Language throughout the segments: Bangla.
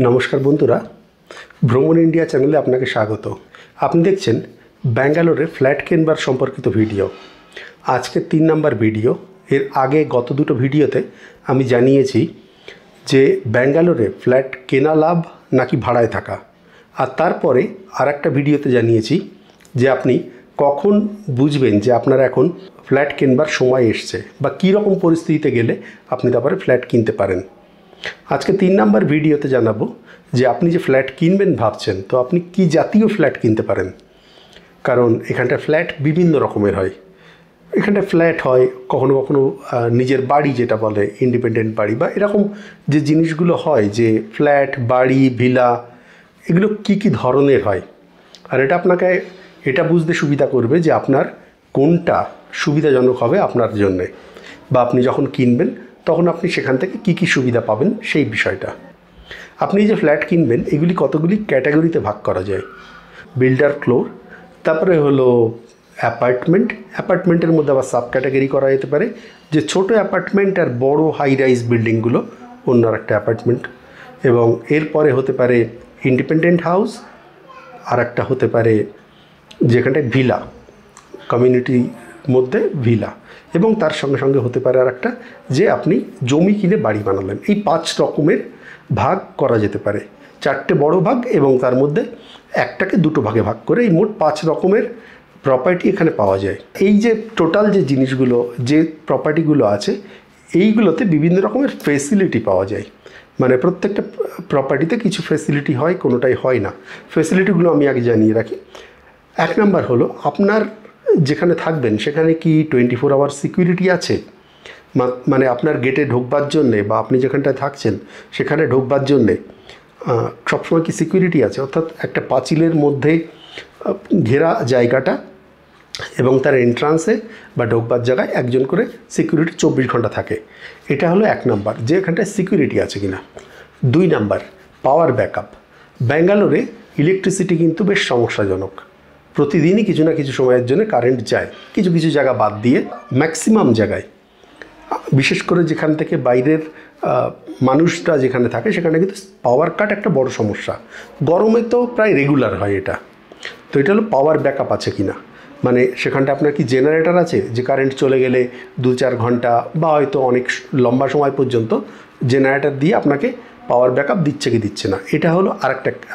নমস্কার বন্ধুরা, ভ্রমণ ইন্ডিয়া চ্যানেলে আপনাকে স্বাগত। আপনি দেখছেন ব্যাঙ্গালোরে ফ্ল্যাট কেনবার সম্পর্কিত ভিডিও। আজকে 3 নম্বর ভিডিও। এর আগে গত দুটো ভিডিওতে আমি জানিয়েছি যে ব্যাঙ্গালোরে ফ্ল্যাট কেনা লাভ নাকি ভাড়ায় থাকা, আর তারপরে আরেকটা ভিডিওতে জানিয়েছি যে আপনি কখন বুঝবেন যে আপনার এখন ফ্ল্যাট কেনবার সময় এসছে বা কী রকম পরিস্থিতিতে গেলে আপনি তারপরে ফ্ল্যাট কিনতে পারেন। আজকে 3 নম্বর ভিডিওতে জানাবো যে আপনি যে ফ্ল্যাট কিনবেন ভাবছেন, তো আপনি কি জাতীয় ফ্ল্যাট কিনতে পারেন। কারণ এখানটা ফ্ল্যাট বিভিন্ন রকমের হয়। এখানটা ফ্ল্যাট হয় কখনো কখনো নিজের বাড়ি, যেটা বলে ইন্ডিপেন্ডেন্ট বাড়ি, বা এরকম যে জিনিসগুলো হয় যে ফ্ল্যাট, বাড়ি, ভিলা, এগুলো কি কি ধরনের হয়। আর এটা আপনাকে এটা বুঝতে সুবিধা করবে যে আপনার কোনটা সুবিধাজনক হবে আপনার জন্যে, বা আপনি যখন কিনবেন তখন আপনি সেখান থেকে কি কি সুবিধা পাবেন সেই বিষয়টা। আপনি যে ফ্ল্যাট কিনবেন এগুলি কতগুলি ক্যাটাগরিতে ভাগ করা যায়। বিল্ডার ফ্লোর, তারপরে হলো অ্যাপার্টমেন্টের মধ্যে আবার সাব ক্যাটাগরি করা যেতে পারে, যে ছোটো অ্যাপার্টমেন্ট আর বড় হাই রাইজ বিল্ডিংগুলো অন্য একটা অ্যাপার্টমেন্ট, এবং এরপরে হতে পারে ইন্ডিপেন্ডেন্ট হাউস, আর একটা হতে পারে যেখানটায় ভিলা, কমিউনিটির মধ্যে ভিলা, এবং তার সঙ্গে সঙ্গে হতে পারে আর একটা যে আপনি জমি কিনে বাড়ি বানালেন। এই 5 রকমের ভাগ করা যেতে পারে, 4টে বড় ভাগ এবং তার মধ্যে একটাকে 2টো ভাগে ভাগ করে এই মোট 5 রকমের প্রপার্টি এখানে পাওয়া যায়। এই যে টোটাল যে জিনিসগুলো, যে প্রপার্টিগুলো আছে, এইগুলোতে বিভিন্ন রকমের ফেসিলিটি পাওয়া যায়। মানে প্রত্যেকটা প্রপার্টিতে কিছু ফেসিলিটি হয়, কোনোটাই হয় না। ফেসিলিটিগুলো আমি আগে জানিয়ে রাখি। 1 নম্বর হলো আপনার যেখানে থাকবেন সেখানে কি 24 আওয়ার সিকিউরিটি আছে। মানে আপনার গেটে ঢোকবার জন্যে বা আপনি যেখানটায় থাকছেন সেখানে ঢোকবার জন্যে সবসময় কি সিকিউরিটি আছে, অর্থাৎ একটা পাঁচিলের মধ্যে ঘেরা জায়গাটা এবং তার এন্ট্রান্সে বা ঢোকবার জায়গায় একজন করে সিকিউরিটি 24 ঘন্টা থাকে। এটা হলো 1 নম্বর, যে এখানটায় সিকিউরিটি আছে কিনা। 2 নম্বর পাওয়ার ব্যাকআপ। ব্যাঙ্গালোরে ইলেকট্রিসিটি কিন্তু বেশ সমস্যাজনক। প্রতিদিনই কিছু না কিছু সময়ের জন্য কারেন্ট যায়, কিছু কিছু জায়গা বাদ দিয়ে ম্যাক্সিমাম জায়গায়। বিশেষ করে যেখান থেকে বাইরের মানুষরা যেখানে থাকে সেখানে কিন্তু পাওয়ার কাট একটা বড় সমস্যা। গরমে তো প্রায় রেগুলার হয় এটা। তো এটা হলো পাওয়ার ব্যাকআপ আছে কি না, মানে সেখানটা আপনার কি জেনারেটর আছে যে কারেন্ট চলে গেলে 2-4 ঘন্টা বা হয়তো অনেক লম্বা সময় পর্যন্ত জেনারেটর দিয়ে আপনাকে পাওয়ার ব্যাকআপ দিচ্ছে কি দিচ্ছে না। এটা হলো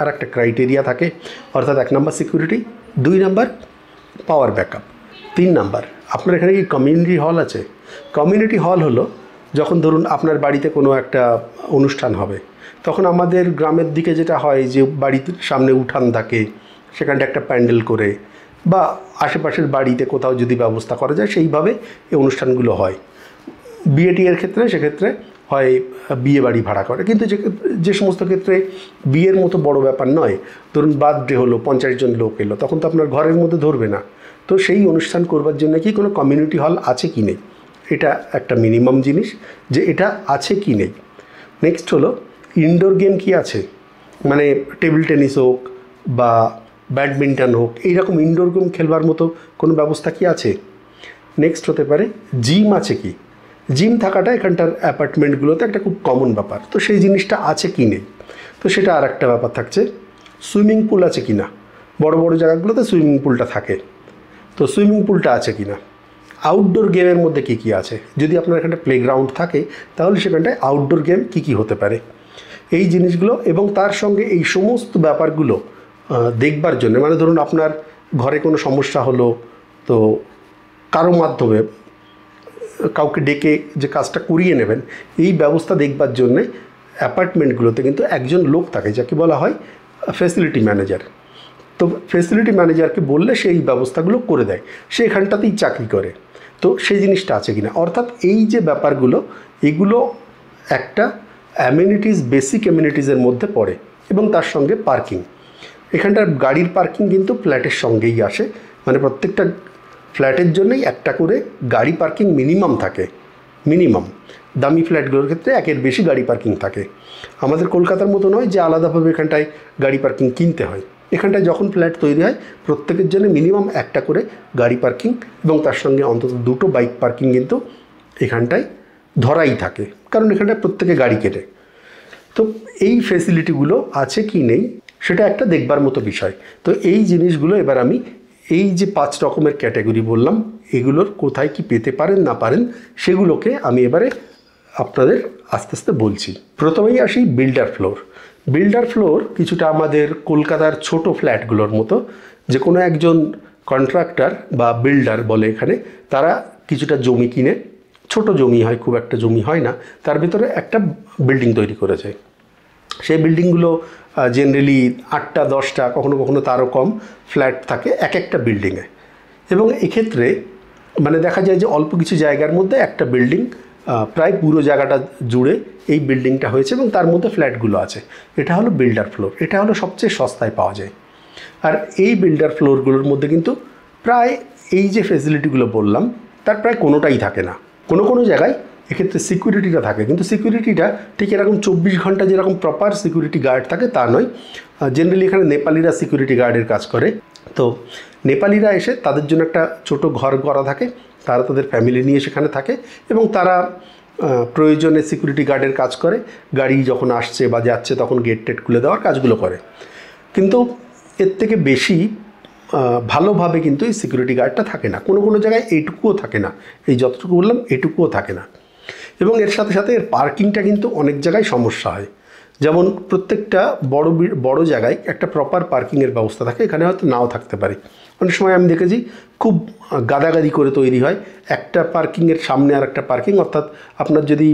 আরেকটা ক্রাইটেরিয়া থাকে। অর্থাৎ 1 নম্বর সিকিউরিটি, 2 নম্বর পাওয়ার ব্যাকআপ, 3 নম্বর আপনার এখানে কি কমিউনিটি হল আছে। কমিউনিটি হল হলো যখন ধরুন আপনার বাড়িতে কোনো একটা অনুষ্ঠান হবে, তখন আমাদের গ্রামের দিকে যেটা হয় যে বাড়ির সামনে উঠান থাকে, সেখানটা একটা প্যান্ডেল করে, বা আশেপাশের বাড়িতে কোথাও যদি ব্যবস্থা করা যায় সেইভাবে এই অনুষ্ঠানগুলো হয়। বিয়েটির ক্ষেত্রে সেক্ষেত্রে হয় বিয়ে বাড়ি ভাড়া করে, কিন্তু যে সমস্ত ক্ষেত্রে বিয়ের মতো বড় ব্যাপার নয়, ধরুন বার্থডে হলো, 50 জন লোক এলো, তখন তো আপনার ঘরের মধ্যে ধরবে না। তো সেই অনুষ্ঠান করবার জন্য কি কোনো কমিউনিটি হল আছে কি নেই, এটা একটা মিনিমাম জিনিস যে এটা আছে কি নেই। নেক্সট হলো ইনডোর গেম কি আছে, মানে টেবিল টেনিস হোক বা ব্যাডমিন্টন হোক, এইরকম ইনডোর গেম খেলবার মতো কোনো ব্যবস্থা কি আছে। নেক্সট হতে পারে জিম আছে কি। জিম থাকাটা এখানটার অ্যাপার্টমেন্টগুলোতে একটা খুব কমন ব্যাপার, তো সেই জিনিসটা আছে কি নেই, তো সেটা আর একটা ব্যাপার থাকছে। সুইমিং পুল আছে কি না, বড় বড় জায়গাগুলোতে সুইমিং পুলটা থাকে, তো সুইমিং পুলটা আছে কি না। আউটডোর গেমের মধ্যে কী কী আছে, যদি আপনার এখানটা প্লেগ্রাউন্ড থাকে তাহলে সেখানটায় আউটডোর গেম কী কী হতে পারে, এই জিনিসগুলো এবং তার সঙ্গে এই সমস্ত ব্যাপারগুলো দেখবার জন্য, মানে ধরুন আপনার ঘরে কোনো সমস্যা হলো, তো কারো মাধ্যমে কাউকে ডেকে যে কাজটা করিয়ে নেবেন, এই ব্যবস্থা দেখবার জন্যে অ্যাপার্টমেন্টগুলোতে কিন্তু একজন লোক থাকে যাকে বলা হয় ফ্যাসিলিটি ম্যানেজার। তো ফ্যাসিলিটি ম্যানেজারকে বললে সেই ব্যবস্থাগুলো করে দেয়, সে এখানটাতেই চাকরি করে। তো সেই জিনিসটা আছে কি না, অর্থাৎ এই যে ব্যাপারগুলো, এগুলো একটা অ্যামিনিটিস, বেসিক অ্যামিনিটিসের মধ্যে পড়ে। এবং তার সঙ্গে পার্কিং, এখানটার গাড়ির পার্কিং কিন্তু ফ্ল্যাটের সঙ্গেই আসে, মানে প্রত্যেকটা ফ্ল্যাটের জন্যই একটা করে গাড়ি পার্কিং মিনিমাম থাকে। মিনিমাম দামি ফ্ল্যাটগুলোর ক্ষেত্রে 1-এর বেশি গাড়ি পার্কিং থাকে। আমাদের কলকাতার মতো নয় যে আলাদাভাবে এখানটায় গাড়ি পার্কিং কিনতে হয়। এখানটায় যখন ফ্ল্যাট তৈরি হয় প্রত্যেকের জন্য মিনিমাম একটা করে গাড়ি পার্কিং এবং তার সঙ্গে অন্তত 2টো বাইক পার্কিং কিন্তু এখানটায় ধরাই থাকে, কারণ এখানটায় প্রত্যেকে গাড়ি কেটে। তো এই ফেসিলিটিগুলো আছে কি নেই সেটা একটা দেখবার মতো বিষয়। তো এই জিনিসগুলো এবার আমি এই যে 5 রকমের ক্যাটাগরি বললাম এগুলোর কোথায় কি পেতে পারেন না পারেন সেগুলোকে আমি এবারে আপনাদের আস্তে আস্তে বলছি। প্রথমেই আসি বিল্ডার ফ্লোর। বিল্ডার ফ্লোর কিছুটা আমাদের কলকাতার ছোট ফ্ল্যাটগুলোর মতো। যে কোনো একজন কন্ট্রাক্টর বা বিল্ডার বলে এখানে, তারা কিছুটা জমি কিনে, ছোট জমি হয়, খুব একটা জমি হয় না, তার ভিতরে একটা বিল্ডিং তৈরি করেছে। সেই বিল্ডিংগুলো জেনারেলি 8টা 10টা কখনো কখনো তারও কম ফ্ল্যাট থাকে এক একটা বিল্ডিংয়ে। এবং এক্ষেত্রে মানে দেখা যায় যে অল্প কিছু জায়গার মধ্যে একটা বিল্ডিং প্রায় পুরো জায়গাটা জুড়ে এই বিল্ডিংটা হয়েছে এবং তার মধ্যে ফ্ল্যাটগুলো আছে। এটা হলো বিল্ডার ফ্লোর। এটা হলো সবচেয়ে সস্তায় পাওয়া যায়। আর এই বিল্ডার ফ্লোরগুলোর মধ্যে কিন্তু প্রায় এই যে ফেসিলিটিগুলো বললাম তার প্রায় কোনোটাই থাকে না। কোনো জায়গায় এক্ষেত্রে সিকিউরিটিটা থাকে, কিন্তু সিকিউরিটিটা ঠিক এরকম 24 ঘন্টা যেরকম প্রপার সিকিউরিটি গার্ড থাকে তা নয়। জেনারেলি এখানে নেপালিরা সিকিউরিটি গার্ডের কাজ করে। তো নেপালিরা এসে তাদের জন্য একটা ছোট ঘর করা থাকে, তারা তাদের ফ্যামিলি নিয়ে সেখানে থাকে এবং তারা প্রয়োজনে সিকিউরিটি গার্ডের কাজ করে। গাড়ি যখন আসছে বা যাচ্ছে তখন গেট টেট খুলে দেওয়ার কাজগুলো করে। কিন্তু এর থেকে বেশি ভালোভাবে কিন্তু এই সিকিউরিটি গার্ডটা থাকে না। কোনো জায়গায় এইটুকুও থাকে না, এই যতটুকু বললাম এইটুকুও থাকে না। এবং এর সাথে সাথে এর পার্কিংটা কিন্তু অনেক জায়গায় সমস্যা হয়। যেমন প্রত্যেকটা বড় জায়গায় একটা প্রপার পার্কিংয়ের ব্যবস্থা থাকে, এখানে হয়তো নাও থাকতে পারে। অনেক সময় আমি দেখেছি খুব গাদাগাদি করে তৈরি হয়, একটা পার্কিংয়ের সামনে আর একটা পার্কিং, অর্থাৎ আপনার যদি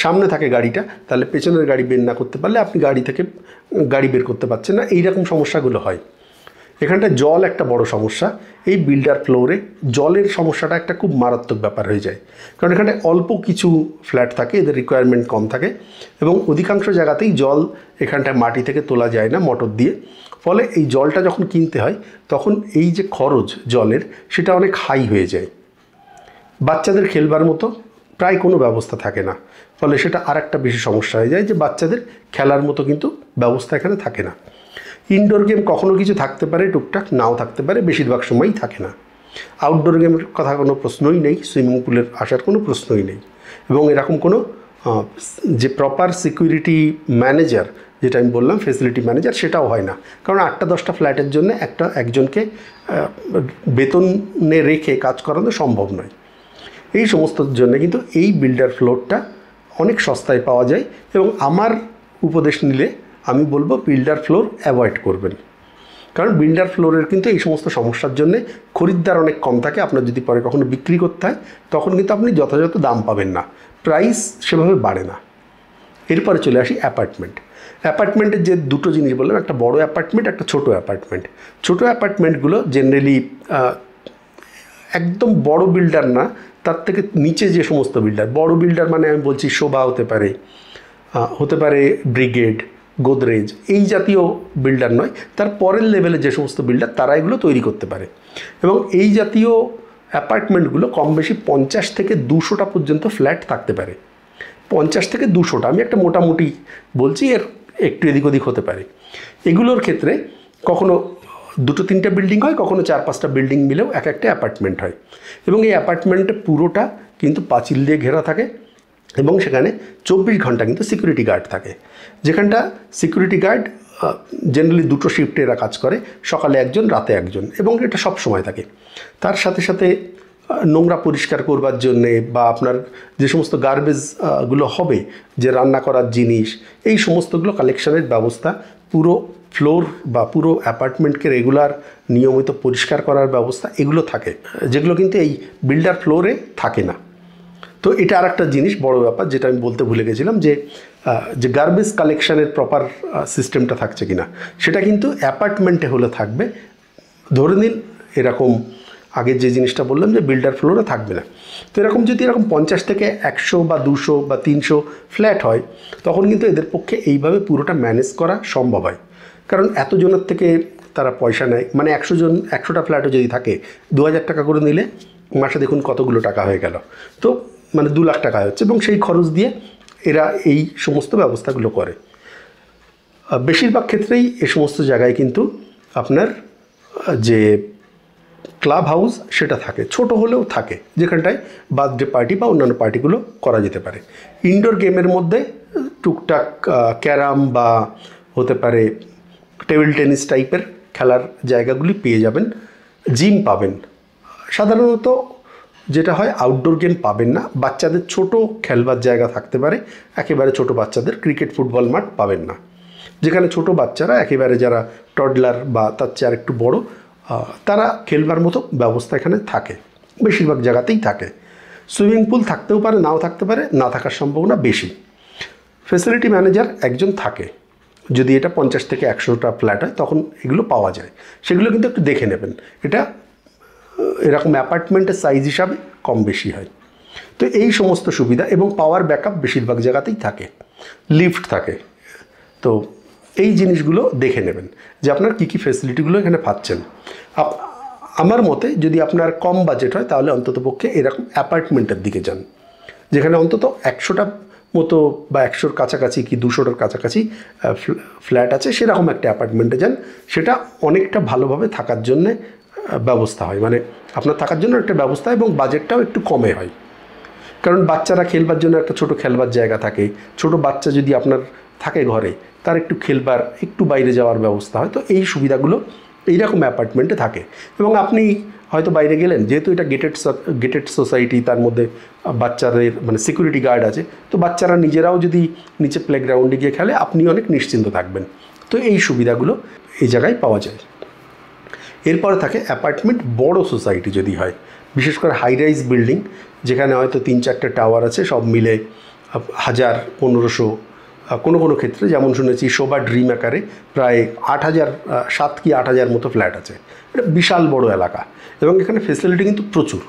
সামনে থাকে গাড়িটা তাহলে পেছনের গাড়ি বের না করতে পারলে আপনি গাড়ি থেকে গাড়ি বের করতে পারছেন না, এইরকম সমস্যাগুলো হয়। এখানটা জল একটা বড় সমস্যা। এই বিল্ডার ফ্লোরে জলের সমস্যাটা একটা খুব মারাত্মক ব্যাপার হয়ে যায়, কারণ এখানে অল্প কিছু ফ্ল্যাট থাকে, এদের রিকোয়ারমেন্ট কম থাকে এবং অধিকাংশ জায়গাতেই জল এখানটায় মাটি থেকে তোলা যায় না মোটর দিয়ে। ফলে এই জলটা যখন কিনতে হয় তখন এই যে খরচ জলের সেটা অনেক হাই হয়ে যায়। বাচ্চাদের খেলবার মতো প্রায় কোনো ব্যবস্থা থাকে না, ফলে সেটা আর একটা বেশি সমস্যা হয়ে যায় যে বাচ্চাদের খেলার মতো কিন্তু ব্যবস্থা এখানে থাকে না। ইনডোর গেম কখনো কিছু থাকতে পারে, টুকটাক নাও থাকতে পারে, বেশিরভাগ সময়ই থাকে না। আউটডোর গেমের কথা কোনো প্রশ্নই নেই, সুইমিং পুলের আসার কোনো প্রশ্নই নেই। এবং এরকম কোনো যে প্রপার সিকিউরিটি ম্যানেজার যেটা আমি বললাম ফেসিলিটি ম্যানেজার সেটাও হয় না, কারণ 8টা 10টা ফ্ল্যাটের জন্য একজনকে বেতনে রেখে কাজ করানো সম্ভব নয়। এই সমস্তর জন্য কিন্তু এই বিল্ডার ফ্লোরটা অনেক সস্তায় পাওয়া যায় এবং আমার উপদেশ নিলে আমি বলবো বিল্ডার ফ্লোর অ্যাভয়েড করবেন, কারণ বিল্ডার ফ্লোরের কিন্তু এই সমস্ত সমস্যার জন্য খরিদ্দার অনেক কম থাকে। আপনার যদি পরে কখনো বিক্রি করতে হয় তখন কিন্তু আপনি যথাযথ দাম পাবেন না, প্রাইস সেভাবে বাড়ে না। এরপরে চলে আসি অ্যাপার্টমেন্ট। অ্যাপার্টমেন্টের যে দুটো জিনিস বললাম, একটা বড় অ্যাপার্টমেন্ট, একটা ছোট অ্যাপার্টমেন্ট। ছোটো অ্যাপার্টমেন্টগুলো জেনারেলি একদম বড় বিল্ডার না, তার থেকে নিচে যে সমস্ত বিল্ডার, বড় বিল্ডার মানে আমি বলছি শোভা হতে পারে ব্রিগেড, গোদরেজ, এই জাতীয় বিল্ডার নয়, তার পরের লেভেলে যে সমস্ত বিল্ডার তারা এগুলো তৈরি করতে পারে। এবং এই জাতীয় অ্যাপার্টমেন্টগুলো কম বেশি 50 থেকে 200টা পর্যন্ত ফ্ল্যাট থাকতে পারে। 50 থেকে 200টা, আমি একটা মোটামুটি বলছি, এর একটু এদিক ওদিক হতে পারে। এগুলোর ক্ষেত্রে কখনো 2-3টা বিল্ডিং হয়, কখনো 4-5টা বিল্ডিং মিলেও একটা অ্যাপার্টমেন্ট হয়। এবং এই অ্যাপার্টমেন্টে পুরোটা কিন্তু পাঁচিল দিয়ে ঘেরা থাকে এবং সেখানে 24 ঘন্টা কিন্তু সিকিউরিটি গার্ড থাকে, যেখানটা সিকিউরিটি গার্ড জেনারেলি 2টো শিফটে এরা কাজ করে, সকালে একজন, রাতে একজন, এবং এটা সব সময় থাকে। তার সাথে সাথে নোংরা পরিষ্কার করবার জন্যে বা আপনার যে সমস্ত গার্বেজগুলো হবে, যে রান্না করার জিনিস, এই সমস্তগুলো কালেকশনের ব্যবস্থা, পুরো ফ্লোর বা পুরো অ্যাপার্টমেন্টকে রেগুলার নিয়মিত পরিষ্কার করার ব্যবস্থা, এগুলো থাকে, যেগুলো কিন্তু এই বিল্ডার ফ্লোরে থাকে না। তো এটা আর একটা জিনিস, বড় ব্যাপার, যেটা আমি বলতে ভুলে গেছিলাম, যে গার্বেজ কালেকশানের প্রপার সিস্টেমটা থাকছে কি না, সেটা কিন্তু অ্যাপার্টমেন্টে হলে থাকবে। ধরে নিন এরকম আগের যে জিনিসটা বললাম যে বিল্ডার ফ্লোরে থাকবে না, তো এরকম যদি এরকম 50 থেকে 100 বা 200 বা 300 ফ্ল্যাট হয়, তখন কিন্তু এদের পক্ষে এইভাবে পুরোটা ম্যানেজ করা সম্ভব হয়। কারণ এতজনের থেকে তারা পয়সা নেয়, মানে 100টা ফ্ল্যাটও যদি থাকে 2000 টাকা করে নিলে মাসে দেখুন কতগুলো টাকা হয়ে গেল, তো মানে 2 লাখ টাকা হচ্ছে, এবং সেই খরচ দিয়ে এরা এই সমস্ত ব্যবস্থাগুলো করে। বেশিরভাগ ক্ষেত্রেই এ সমস্ত জায়গায় কিন্তু আপনার যে ক্লাব হাউস সেটা থাকে, ছোট হলেও থাকে, যেখানটায় বার্থডে পার্টি বা অন্যান্য পার্টিগুলো করা যেতে পারে। ইনডোর গেমের মধ্যে টুকটাক ক্যারাম বা হতে পারে টেবিল টেনিস টাইপের খেলার জায়গাগুলি পেয়ে যাবেন। জিম পাবেন। সাধারণত যেটা হয় আউটডোর গেম পাবেন না, বাচ্চাদের ছোট খেলবার জায়গা থাকতে পারে, একেবারে ছোট বাচ্চাদের ক্রিকেট ফুটবল মাঠ পাবেন না, যেখানে ছোট বাচ্চারা একেবারে যারা টডলার বা তার চেয়ে আর একটু বড় তারা খেলবার মতো ব্যবস্থা এখানে থাকে, বেশিরভাগ জায়গাতেই থাকে। সুইমিং পুল থাকতেও পারে, নাও থাকতে পারে, না থাকার সম্ভাবনা বেশি। ফ্যাসিলিটি ম্যানেজার একজন থাকে, যদি এটা 50 থেকে 100টা ফ্ল্যাট হয় তখন এগুলো পাওয়া যায়, সেগুলো কিন্তু একটু দেখে নেবেন। এটা এরকম অ্যাপার্টমেন্টের সাইজ হিসাবে কম বেশি হয়। তো এই সমস্ত সুবিধা এবং পাওয়ার ব্যাকআপ বেশিরভাগ জায়গাতেই থাকে, লিফট থাকে। তো এই জিনিসগুলো দেখে নেবেন যে আপনার কী কী ফেসিলিটিগুলো এখানে পাচ্ছেন। আমার মতে যদি আপনার কম বাজেট হয় তাহলে অন্ততপক্ষে এরকম অ্যাপার্টমেন্টের দিকে যান, যেখানে অন্তত 100টা মতো বা 100-র কাছাকাছি কি 200-টার কাছাকাছি ফ্ল্যাট আছে, সেরকম একটা অ্যাপার্টমেন্টে যান। সেটা অনেকটা ভালোভাবে থাকার জন্যে ব্যবস্থা হয়, মানে আপনার থাকার জন্য একটা ব্যবস্থা এবং বাজেটটাও একটু কমে হয়। কারণ বাচ্চারা খেলবার জন্য একটা ছোট খেলবার জায়গা থাকে, ছোট বাচ্চা যদি আপনার থাকে ঘরে, তার একটু খেলবার, একটু বাইরে যাওয়ার ব্যবস্থা হয়। তো এই সুবিধাগুলো এইরকম অ্যাপার্টমেন্টে থাকে। এবং আপনি হয়তো বাইরে গেলেন, যেহেতু এটা গেটেড সোসাইটি, তার মধ্যে বাচ্চাদের মানে সিকিউরিটি গার্ড আছে, তো বাচ্চারা নিজেরাও যদি নিচে প্লেগ্রাউন্ডে গিয়ে খেলে আপনি অনেক নিশ্চিন্ত থাকবেন। তো এই সুবিধাগুলো এই জায়গায় পাওয়া যায়। এরপরে থাকে অ্যাপার্টমেন্ট বড় সোসাইটি যদি হয়, বিশেষ করে হাই রাইজ বিল্ডিং, যেখানে হয়তো 3-4টে টাওয়ার আছে, সব মিলে 1000, 1500, কোনো ক্ষেত্রে যেমন শুনেছি শোভা ড্রিম আকারে প্রায় 8000, 7 কি 8000 মতো ফ্ল্যাট আছে। এটা বিশাল বড় এলাকা এবং এখানে ফেসিলিটি কিন্তু প্রচুর,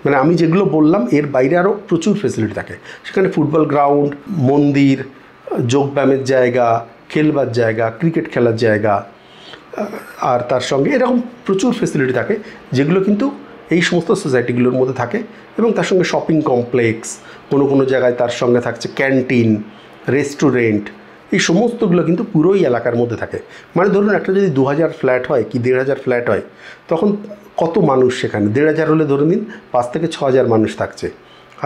মানে আমি যেগুলো বললাম এর বাইরে আরও প্রচুর ফেসিলিটি থাকে। সেখানে ফুটবল গ্রাউন্ড, মন্দির, যোগব্যায়ামের জায়গা, খেলবার জায়গা, ক্রিকেট খেলার জায়গা, আর তার সঙ্গে এরকম প্রচুর ফেসিলিটি থাকে যেগুলো কিন্তু এই সমস্ত সোসাইটিগুলোর মধ্যে থাকে। এবং তার সঙ্গে শপিং কমপ্লেক্স, কোনো জায়গায় তার সঙ্গে থাকছে ক্যান্টিন, রেস্টুরেন্ট, এই সমস্তগুলো কিন্তু পুরোই এলাকার মধ্যে থাকে। মানে ধরুন একটা যদি 2000 ফ্ল্যাট হয় কি 1500 ফ্ল্যাট হয়, তখন কত মানুষ সেখানে, 1500 হলে ধরে নিন 5 থেকে 6000 মানুষ থাকছে।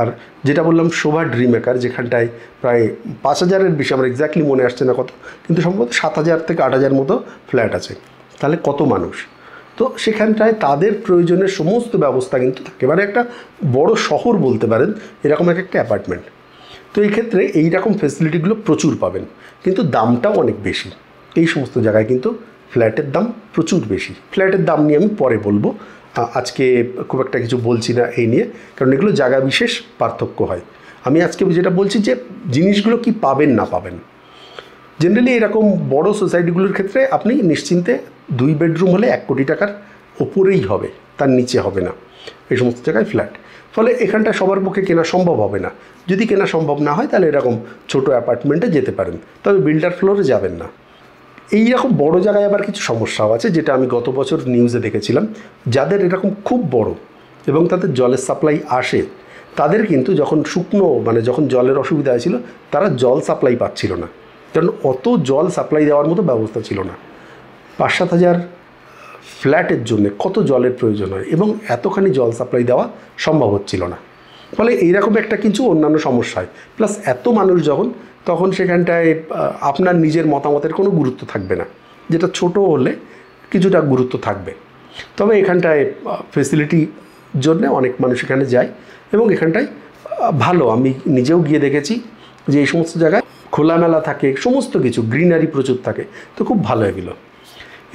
আর যেটা বললাম শোভা ড্রিম মেকার, যেখানটায় প্রায় 5000-এর বেশি, আমার এক্স্যাক্টলি মনে আসছে না কত, কিন্তু সম্ভবত 7000 থেকে 8000 মতো ফ্ল্যাট আছে। তাহলে কত মানুষ, তো সেখানটায় তাদের প্রয়োজনের সমস্ত ব্যবস্থা কিন্তু থাকে, মানে একটা বড় শহর বলতে পারেন এরকম একটা অ্যাপার্টমেন্ট। তো এই ক্ষেত্রে এইরকম ফেসিলিটিগুলো প্রচুর পাবেন, কিন্তু দামটাও অনেক বেশি। এই সমস্ত জায়গায় কিন্তু ফ্ল্যাটের দাম প্রচুর বেশি। ফ্ল্যাটের দাম নিয়ে আমি পরে বলবো, আজকে খুব একটা কিছু বলছি না এই নিয়ে, কারণ এগুলো জায়গা বিশেষ পার্থক্য হয়। আমি আজকে যেটা বলছি যে জিনিসগুলো কি পাবেন না পাবেন। জেনারেলি এরকম বড় সোসাইটিগুলোর ক্ষেত্রে আপনি নিশ্চিন্তে 2 বেডরুম হলে 1 কোটি টাকার ওপরেই হবে, তার নিচে হবে না এই সমস্ত জায়গায় ফ্ল্যাট। ফলে এখানটা সবার পক্ষে কেনা সম্ভব হবে না। যদি কেনা সম্ভব না হয় তাহলে এরকম ছোটো অ্যাপার্টমেন্টে যেতে পারেন, তবে বিল্ডার ফ্লোরে যাবেন না। এই রকম বড় জায়গায় আবার কিছু সমস্যাও আছে, যেটা আমি গত বছর নিউজে দেখেছিলাম। যাদের এরকম খুব বড় এবং তাদের জলের সাপ্লাই আসে, তাদের কিন্তু যখন শুকনো মানে যখন জলের অসুবিধা হয়েছিল, তারা জল সাপ্লাই পাচ্ছিল না, কারণ অত জল সাপ্লাই দেওয়ার মতো ব্যবস্থা ছিল না। 5-7 হাজার ফ্ল্যাটের জন্য কত জলের প্রয়োজন হয় এবং এতখানি জল সাপ্লাই দেওয়া সম্ভব হচ্ছিল না। ফলে এইরকম একটা কিছু অন্যান্য সমস্যা হয়। প্লাস এত মানুষ যখন, তখন সেখানটায় আপনার নিজের মতামতের কোনো গুরুত্ব থাকবে না, যেটা ছোট হলে কিছুটা গুরুত্ব থাকবে। তবে এখানটায় ফেসিলিটির জন্য অনেক মানুষ এখানে যায় এবং এখানটায় ভালো, আমি নিজেও গিয়ে দেখেছি যে এই সমস্ত জায়গায় খোলামেলা থাকে, সমস্ত কিছু গ্রিনারি প্রচুর থাকে, তো খুব ভালো এগুলো।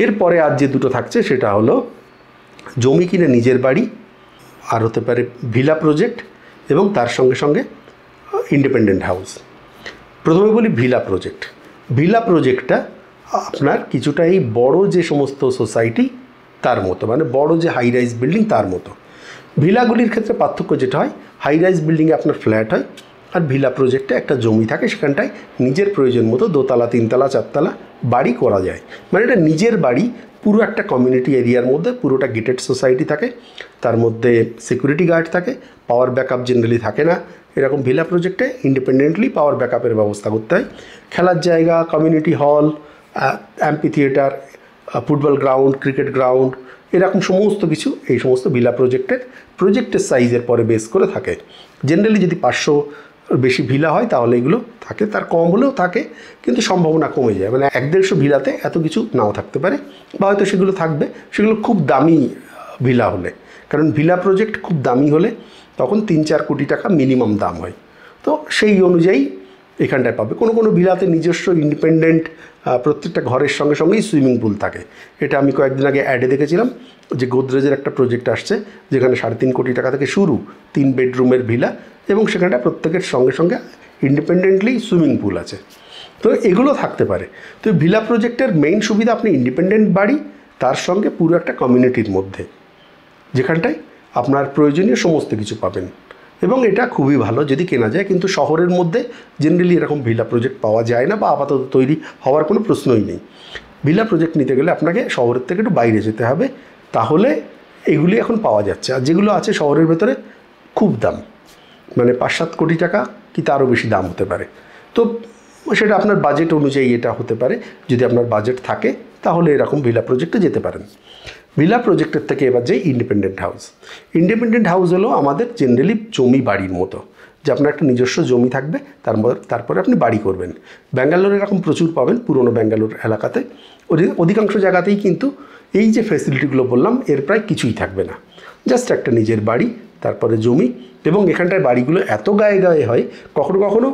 এরপরে আর যে দুটো থাকছে সেটা হলো জমি কিনে নিজের বাড়ি, আর হতে পারে ভিলা প্রজেক্ট, এবং তার সঙ্গে সঙ্গে ইন্ডিপেন্ডেন্ট হাউস। প্রথমে বলি ভিলা প্রজেক্ট। ভিলা প্রজেক্টটা আপনার কিছুটা এই বড় যে সমস্ত সোসাইটি তার মতো, মানে বড় যে হাই রাইজ বিল্ডিং তার মতো। ভিলাগুলির ক্ষেত্রে পার্থক্য যেটা হয়, হাই রাইজ বিল্ডিংয়ে আপনার ফ্ল্যাট হয়, আর ভিলা প্রজেক্টে একটা জমি থাকে, সেখানটায় নিজের প্রয়োজন মতো 2তলা 3তলা 4তলা বাড়ি করা যায়। মানে এটা নিজের বাড়ি, পুরো একটা কমিউনিটি এরিয়ার মধ্যে, পুরোটা গেটেড সোসাইটি থাকে, তার মধ্যে সিকিউরিটি গার্ড থাকে, পাওয়ার ব্যাকআপ জেনারেলি থাকে না। এরকম ভিলা প্রজেক্টে ইন্ডিপেন্ডেন্টলি পাওয়ার ব্যাকআপের ব্যবস্থা করতে হয়। খেলার জায়গা, community hall, amphi theatre, football ground, cricket ground, এরকম সমস্ত কিছু এই সমস্ত ভিলা প্রজেক্টের সাইজের পরে বেস করে থাকে। জেনারেলি যদি 500 বেশি ভিলা হয় তাহলে এগুলো থাকে, তার কম হলেও থাকে কিন্তু সম্ভাবনা কমে যায়, মানে 1-150 ভিলাতে এত কিছু নাও থাকতে পারে, বা হয়তো সেগুলো থাকবে, সেগুলো খুব দামি ভিলা হলে, কারণ ভিলা প্রজেক্ট খুব দামি হলে তখন 3-4 কোটি টাকা মিনিমাম দাম হয়। তো সেই অনুযায়ী এখানটায় পাবে। কোনো কোনো ভিলাতে নিজস্ব ইন্ডিপেন্ডেন্ট প্রত্যেকটা ঘরের সঙ্গে সঙ্গেই সুইমিং পুল থাকে। এটা আমি কয়েকদিন আগে অ্যাডে দেখেছিলাম যে গোদরেজের একটা প্রজেক্ট আসছে যেখানে 3.5 কোটি টাকা থেকে শুরু, 3 বেডরুমের ভিলা, এবং সেখানটা প্রত্যেকের সঙ্গে সঙ্গে ইন্ডিপেন্ডেন্টলি সুইমিং পুল আছে। তো এগুলো থাকতে পারে। তো ভিলা প্রজেক্টের মেইন সুবিধা আপনি ইন্ডিপেন্ডেন্ট বাড়ি, তার সঙ্গে পুরো একটা কমিউনিটির মধ্যে, যেখানটায় আপনার প্রয়োজনীয় সমস্ত কিছু পাবেন, এবং এটা খুবই ভালো যদি কেনা যায়। কিন্তু শহরের মধ্যে জেনারেলি এরকম ভিলা প্রজেক্ট পাওয়া যায় না, বা আপাতত তৈরি হওয়ার কোনো প্রশ্নই নেই। ভিলা প্রজেক্ট নিতে গেলে আপনাকে শহরের থেকে একটু বাইরে যেতে হবে, তাহলে এগুলি এখন পাওয়া যাচ্ছে। আর যেগুলো আছে শহরের ভেতরে খুব দাম, মানে 5-7 কোটি টাকা কি তারও বেশি দাম হতে পারে। তো সেটা আপনার বাজেট অনুযায়ী এটা হতে পারে। যদি আপনার বাজেট থাকে তাহলে এরকম ভিলা প্রজেক্টে যেতে পারেন। ভিলা প্রজেক্টের থেকে এবার যে ইন্ডিপেন্ডেন্ট হাউস। ইন্ডিপেন্ডেন্ট হাউস হলো আমাদের জেনারেলি জমি বাড়ির মতো, যে আপনার একটা নিজস্ব জমি থাকবে, তারপরে আপনি বাড়ি করবেন। ব্যাঙ্গালোরে এরকম প্রচুর পাবেন, পুরনো ব্যাঙ্গালোর এলাকাতে অধিকাংশ জায়গাতেই কিন্তু এই যে ফ্যাসিলিটিগুলো বললাম এর প্রায় কিছুই থাকবে না, জাস্ট একটা নিজের বাড়ি, তারপরে জমি। এবং এখানটায় বাড়িগুলো এত গায়ে গায়ে হয়, কখনো কখনো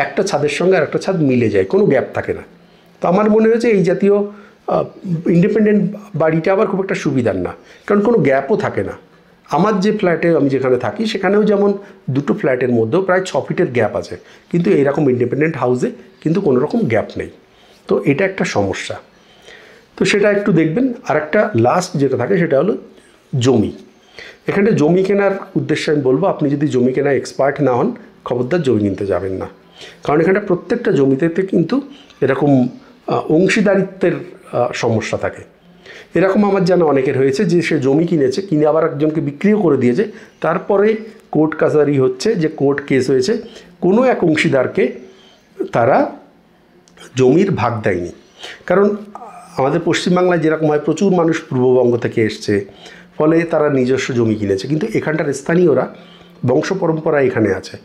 একটা ছাদের সঙ্গে আর একটা ছাদ মিলে যায়, কোনো গ্যাপ থাকে না। তো আমার মনে হয়েছে এই জাতীয় ইন্ডিপেন্ডেন্ট বাড়িটা আবার খুব একটা সুবিধার না, কারণ কোনো গ্যাপও থাকে না। আমার যে ফ্ল্যাটে আমি যেখানে থাকি সেখানেও যেমন 2টো ফ্ল্যাটের মধ্যেও প্রায় 6 ফিটের গ্যাপ আছে, কিন্তু এইরকম ইন্ডিপেন্ডেন্ট হাউসে কিন্তু কোনো রকম গ্যাপ নেই। তো এটা একটা সমস্যা, তো সেটা একটু দেখবেন। আর একটা লাস্ট যেটা থাকে সেটা হলো জমি। এখানে জমি কেনার উদ্দেশ্যে আমি বলবো, আপনি যদি জমি কেনা এক্সপার্ট না হন, খবরদার জমি কিনতে যাবেন না, কারণ এখানে প্রত্যেকটা জমিতে কিন্তু এরকম অংশীদারিত্বের সমস্যা থাকে। এরকম আমার জানা অনেকের হয়েছে যে সে জমি কিনেছে, কিনে আবার একজনকে বিক্রিও করে দিয়েছে, তারপরে কোর্ট কাছারি হচ্ছে, যে কোর্ট কেস হয়েছে, কোনো এক অংশীদারকে তারা জমির ভাগ দেয়নি। কারণ আমাদের পশ্চিমবাংলায় যেরকম হয়, প্রচুর মানুষ পূর্ববঙ্গ থেকে এসছে, ফলে তারা নিজস্ব জমি কিনেছে, কিন্তু এখানটার স্থানীয়রা বংশ পরম্পরা এখানে আছে,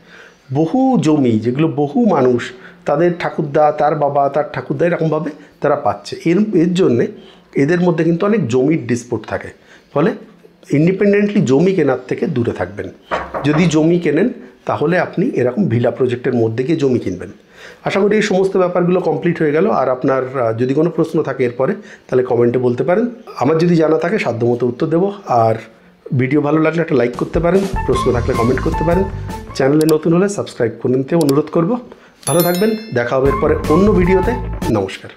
বহু জমি যেগুলো বহু মানুষ, তাদের ঠাকুরদা, তার বাবা, তার ঠাকুরদা, এরকমভাবে তারা পাচ্ছে। এর জন্যে এদের মধ্যে কিন্তু অনেক জমির ডিসপুট থাকে, ফলে ইন্ডিপেন্ডেন্টলি জমি কেনার থেকে দূরে থাকবেন। যদি জমি কেনেন তাহলে আপনি এরকম ভিলা প্রজেক্টের মধ্যে গিয়ে জমি কিনবেন। আশা করি এই সমস্ত ব্যাপারগুলো কমপ্লিট হয়ে গেল। আর আপনার যদি কোনো প্রশ্ন থাকে এরপরে, তাহলে কমেন্টে বলতে পারেন। আমার যদি জানা থাকে সাধ্যমতো উত্তর দেবো। আর ভিডিও ভালো লাগলে একটা লাইক করতে পারেন, প্রশ্ন থাকলে কমেন্ট করতে পারেন, চ্যানেলে নতুন হলে সাবস্ক্রাইব করে নিতে অনুরোধ করব। ভালো থাকবেন, দেখা হবে এরপরে অন্য ভিডিওতে। নমস্কার।